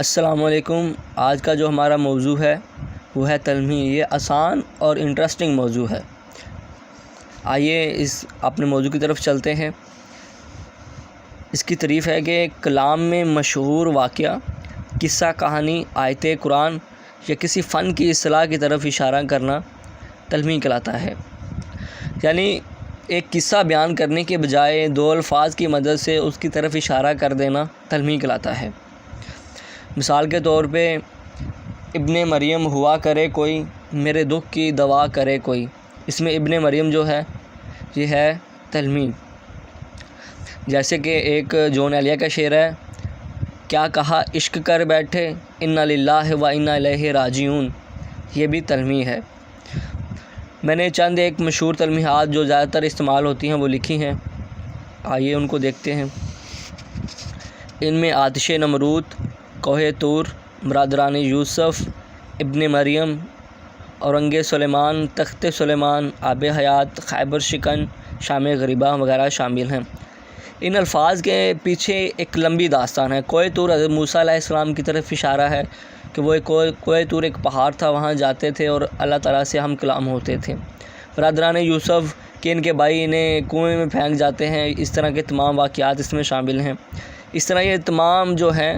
السلام علیکم۔ آج کا جو ہمارا موضوع ہے وہ ہے تلمی۔ یہ آسان اور انٹرسٹنگ موضوع ہے۔ آئیے اس اپنے موضوع کی طرف چلتے ہیں۔ اس کی تعریف ہے کہ کلام میں مشہور واقعہ، قصہ، کہانی، آیت قرآن یا کسی فن کی اصطلاح کی طرف اشارہ کرنا تلمی کہلاتا ہے۔ یعنی ایک قصہ بیان کرنے کے بجائے دو الفاظ کی مدد سے اس کی طرف اشارہ کر دینا تلمی کہلاتا ہے۔ مثال کے طور پہ ابن مریم ہوا کرے کوئی، میرے دکھ کی دوا کرے کوئی۔ اس میں ابن مریم جو ہے یہ ہے تلمی۔ جیسے کہ ایک جون ایلیا کا شعر ہے، کیا کہا عشق کر بیٹھے انا للہ و انا الیہ راجعون، یہ بھی تلمی ہے۔ میں نے چند ایک مشہور تلمیحات جو زیادہ تر استعمال ہوتی ہیں وہ لکھی ہیں، آئیے ان کو دیکھتے ہیں۔ ان میں آتش نمرود، کوہ طور، برادران یوسف، ابن مریم، اورنگ سلیمان، تخت سلیمان، آب حیات، خیبر شکن، شام غریبہ وغیرہ شامل ہیں۔ ان الفاظ کے پیچھے ایک لمبی داستان ہے۔ کوہ طور حضرت موسیٰ علیہ السلام کی طرف اشارہ ہے کہ وہ کوہ طور ایک پہاڑ تھا، وہاں جاتے تھے اور اللہ تعالیٰ سے ہم کلام ہوتے تھے۔ برادران یوسف کہ ان کے بھائی انہیں کنویں میں پھینک جاتے ہیں، اس طرح کے تمام واقعات اس میں شامل ہیں۔ اس طرح یہ تمام جو ہیں،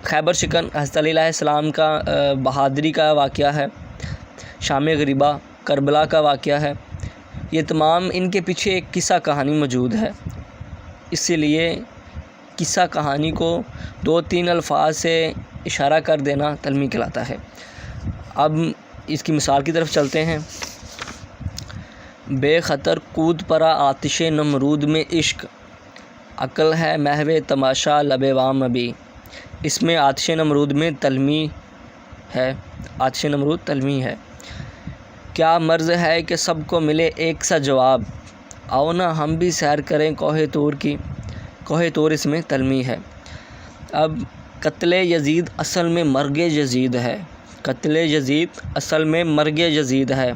خیبر شکن حضرت علی علیہ السلام کا بہادری کا واقعہ ہے، شام غریبہ کربلا کا واقعہ ہے، یہ تمام ان کے پیچھے ایک قصہ کہانی موجود ہے۔ اسی لیے قصہ کہانی کو دو تین الفاظ سے اشارہ کر دینا تلمی کہلاتا ہے۔ اب اس کی مثال کی طرف چلتے ہیں۔ بے خطر کود پڑا آتش نمرود میں عشق، عقل ہے محو تماشا لب وام ابھی۔ اس میں آتش نمرود میں تلمی ہے، آتش نمرود تلمی ہے۔ کیا مرض ہے کہ سب کو ملے ایک سا جواب، آؤ نہ ہم بھی سیر کریں کوہ طور کی، کوہ طور اس میں تلمی ہے۔ اب قتل یزید اصل میں مرگ یزید ہے، قتل یزید اصل میں مرگ یزید ہے،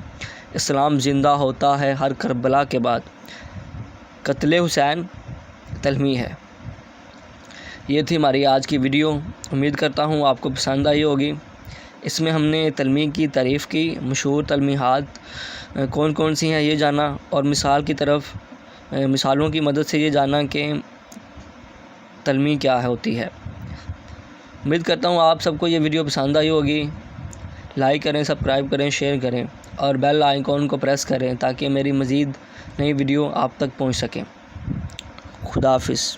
اسلام زندہ ہوتا ہے ہر کربلا کے بعد، قتل حسین تلمی ہے۔ یہ تھی ہماری آج کی ویڈیو، امید کرتا ہوں آپ کو پسند آئی ہوگی۔ اس میں ہم نے تلمی کی تعریف کی، مشہور تلمیحات کون کون سی ہیں یہ جانا، اور مثال کی طرف مثالوں کی مدد سے یہ جانا کہ تلمی کیا ہوتی ہے۔ امید کرتا ہوں آپ سب کو یہ ویڈیو پسند آئی ہوگی۔ لائک کریں، سبسکرائب کریں، شیئر کریں اور بیل آئیکن کو پریس کریں تاکہ میری مزید نئی ویڈیو آپ تک پہنچ سکیں۔ خدا حافظ۔